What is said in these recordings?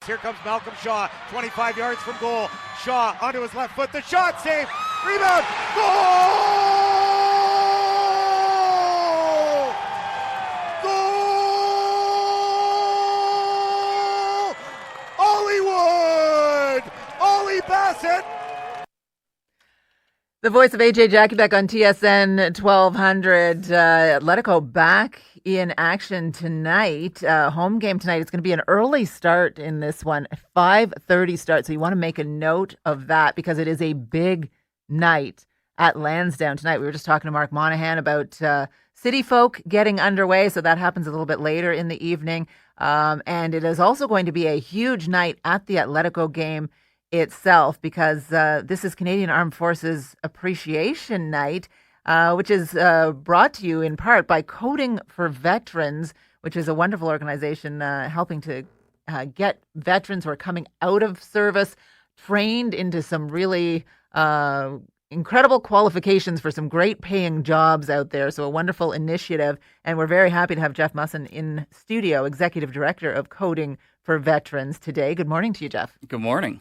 Here comes Malcolm Shaw, 25 yards from goal. Shaw onto his left foot. The shot saved. Rebound. Goal! Goal! Ollie Wood! Ollie Bassett! The voice of AJ Jackie back on TSN 1200. Atletico back in action tonight. Home game tonight. It's going to be an early start in this one, 5:30 start. So you want to make a note of that because it is a big night at Lansdowne tonight. We were just talking to Mark Monahan about City Folk getting underway. So that happens a little bit later in the evening. And it is also going to be a huge night at the Atletico game itself because this is Canadian Armed Forces Appreciation Night, which is brought to you in part by Coding for Veterans, which is a wonderful organization helping to get veterans who are coming out of service trained into some really incredible qualifications for some great paying jobs out there. So a wonderful initiative. And we're very happy to have Jeff Musson in studio, Executive Director of Coding for Veterans today. Good morning to you, Jeff. Good morning.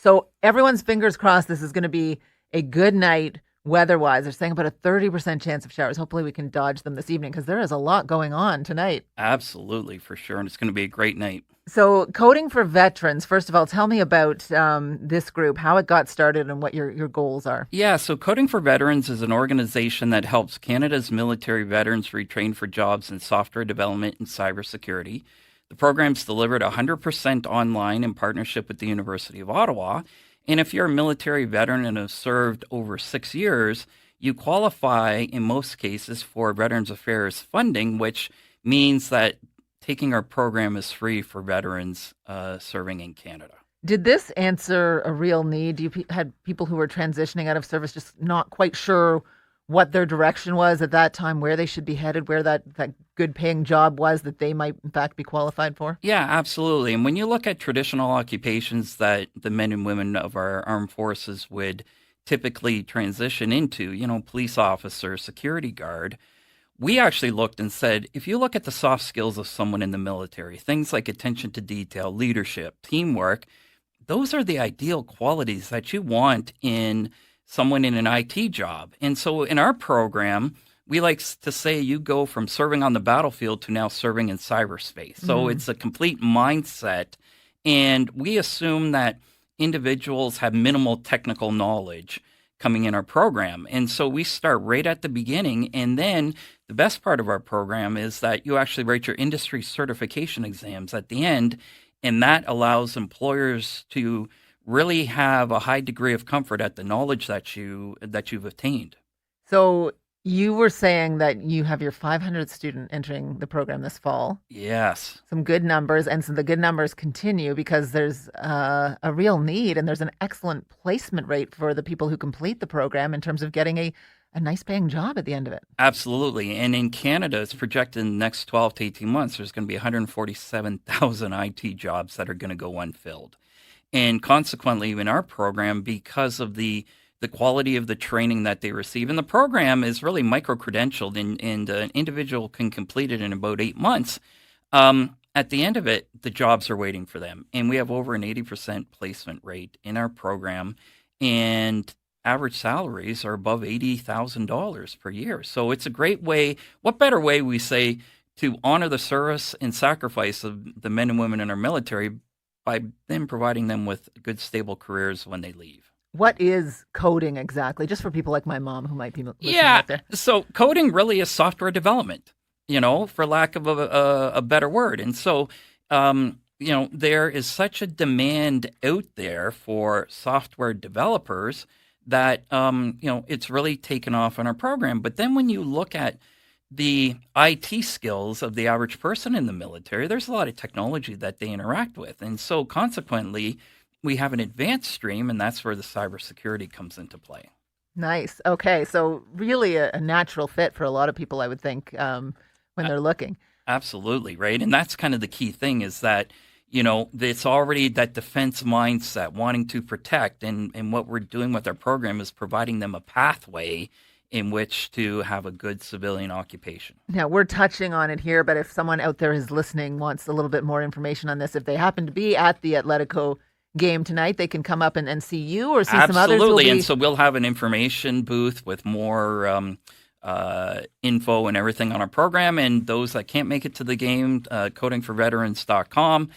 So everyone's fingers crossed this is going to be a good night weather-wise. They're saying about a 30% chance of showers. Hopefully we can dodge them this evening because there is a lot going on tonight. Absolutely, for sure. And it's going to be a great night. So Coding for Veterans, first of all, tell me about this group, how it got started and what your goals are. Yeah, so Coding for Veterans is an organization that helps Canada's military veterans retrain for jobs in software development and cybersecurity. The program's delivered 100% online in partnership with the University of Ottawa. And if you're a military veteran and have served over 6 years, you qualify in most cases for Veterans Affairs funding, which means that taking our program is free for veterans serving in Canada. Did this answer a real need? You had people who were transitioning out of service just not quite sure what their direction was at that time, where they should be headed, where that good paying job was that they might in fact be qualified for? Yeah, absolutely. And when you look at traditional occupations that the men and women of our armed forces would typically transition into, police officer, security guard, we actually looked and said, if you look at the soft skills of someone in the military, things like attention to detail, leadership, teamwork, those are the ideal qualities that you want in someone in an IT job. And so in our program, we like to say you go from serving on the battlefield to now serving in cyberspace. So it's a complete mindset. And we assume that individuals have minimal technical knowledge coming in our program. And so we start right at the beginning. And then the best part of our program is that you actually write your industry certification exams at the end. And that allows employers to really have a high degree of comfort at the knowledge that you've attained. So you were saying that you have your 500th student entering the program this fall. Yes. Some good numbers, and so the good numbers continue because there's a real need and there's an excellent placement rate for the people who complete the program in terms of getting a nice paying job at the end of it. Absolutely. And in Canada, it's projected in the next 12 to 18 months, there's going to be 147,000 IT jobs that are going to go unfilled. And consequently, in our program, because of the quality of the training that they receive, and the program is really micro-credentialed, and an individual can complete it in about 8 months. At the end of it, the jobs are waiting for them. And we have over an 80% placement rate in our program, and average salaries are above $80,000 per year. So it's a great way. What better way, we say, to honor the service and sacrifice of the men and women in our military by them providing them with good, stable careers when they leave. What is coding exactly? Just for people like my mom who might be listening out there. So coding really is software development, for lack of a better word. And so, there is such a demand out there for software developers that, it's really taken off in our program. But then when you look at the IT skills of the average person in the military, there's a lot of technology that they interact with. And so consequently, we have an advanced stream, and that's where the cybersecurity comes into play. Nice. Okay. So really a natural fit for a lot of people, I would think, when they're looking. Absolutely. Right. And that's kind of the key thing is that, it's already that defense mindset, wanting to protect. And what we're doing with our program is providing them a pathway in which to have a good civilian occupation. Now, we're touching on it here, but if someone out there is listening, wants a little bit more information on this, if they happen to be at the Atletico game tonight, they can come up and see you or see some others. Absolutely, and so we'll have an information booth with more info and everything on our program, and those that can't make it to the game, codingforveterans.com,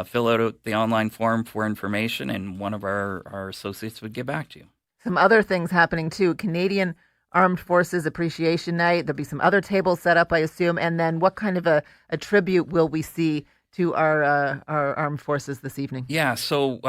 fill out the online form for information, and one of our associates would get back to you. Some other things happening too. Canadian Armed Forces Appreciation Night. There'll be some other tables set up, I assume. And then what kind of a tribute will we see to our armed forces this evening? Yeah, so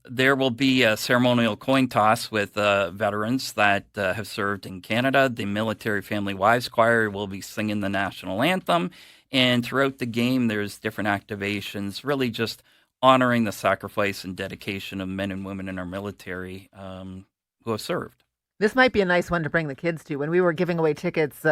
there will be a ceremonial coin toss with veterans that have served in Canada. The Military Family Wives Choir will be singing the national anthem. And throughout the game, there's different activations, really just honoring the sacrifice and dedication of men and women in our military who have served. This might be a nice one to bring the kids to. When we were giving away tickets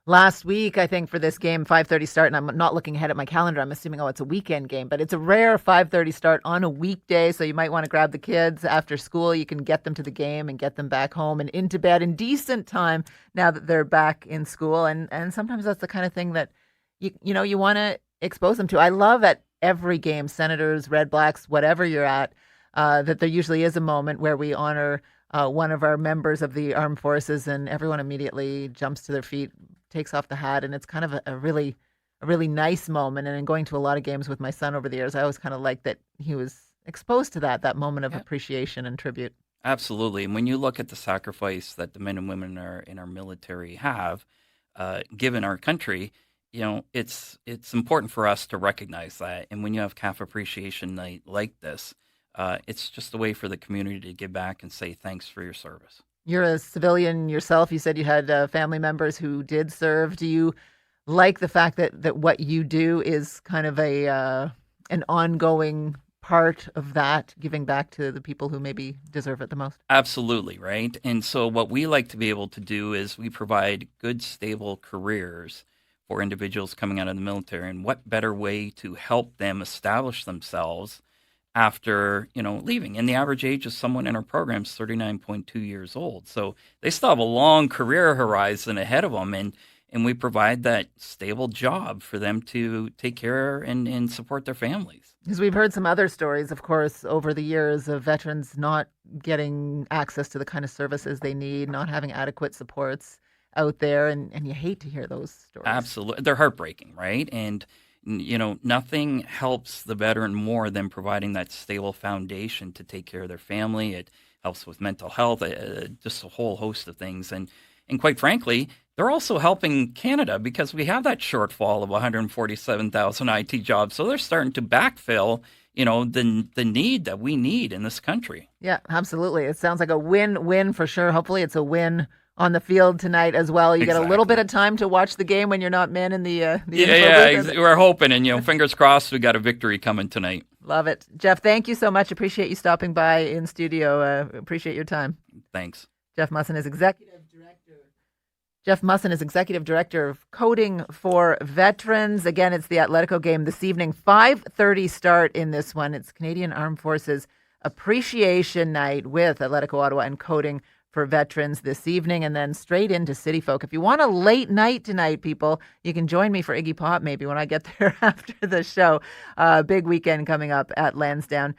last week, I think, for this game, 5:30 start, and I'm not looking ahead at my calendar. I'm assuming, it's a weekend game, but it's a rare 5:30 start on a weekday, so you might want to grab the kids after school. You can get them to the game and get them back home and into bed in decent time now that they're back in school. And sometimes that's the kind of thing that you want to expose them to. I love at every game, Senators, Red Blacks, whatever you're at, that there usually is a moment where we honor one of our members of the armed forces, and everyone immediately jumps to their feet, takes off the hat, and it's kind of a really nice moment. And in going to a lot of games with my son over the years, I always kind of liked that he was exposed to that moment of appreciation and tribute. Absolutely. And when you look at the sacrifice that the men and women in our military have given our country, it's important for us to recognize that. And when you have CAF Appreciation Night like this, it's just a way for the community to give back and say thanks for your service. You're a civilian yourself. You said you had family members who did serve. Do you like the fact that what you do is kind of an ongoing part of that, giving back to the people who maybe deserve it the most? Absolutely, right? And so what we like to be able to do is we provide good, stable careers for individuals coming out of the military. And what better way to help them establish themselves after, leaving. And the average age of someone in our program is 39.2 years old. So they still have a long career horizon ahead of them. And we provide that stable job for them to take care and support their families. Because we've heard some other stories, of course, over the years of veterans not getting access to the kind of services they need, not having adequate supports out there. And you hate to hear those stories. Absolutely. They're heartbreaking, right? And nothing helps the veteran more than providing that stable foundation to take care of their family. It helps with mental health, just a whole host of things. And quite frankly, they're also helping Canada because we have that shortfall of 147,000 IT jobs. So they're starting to backfill, the need that we need in this country. Yeah, absolutely. It sounds like a win-win for sure. Hopefully it's a win on the field tonight as well. You get a little bit of time to watch the game when you're not manning the info booth. We're hoping, and fingers crossed we got a victory coming tonight. Love it. Jeff, thank you so much. Appreciate you stopping by in studio. Appreciate your time. Thanks. Jeff Musson is executive director of Coding for Veterans. Again, it's the Atletico game this evening, 5:30 start in this one. It's Canadian Armed Forces Appreciation Night with Atletico Ottawa and Coding for Veterans this evening, and then straight into City Folk. If you want a late night tonight, people, you can join me for Iggy Pop maybe when I get there after the show. Big weekend coming up at Lansdowne.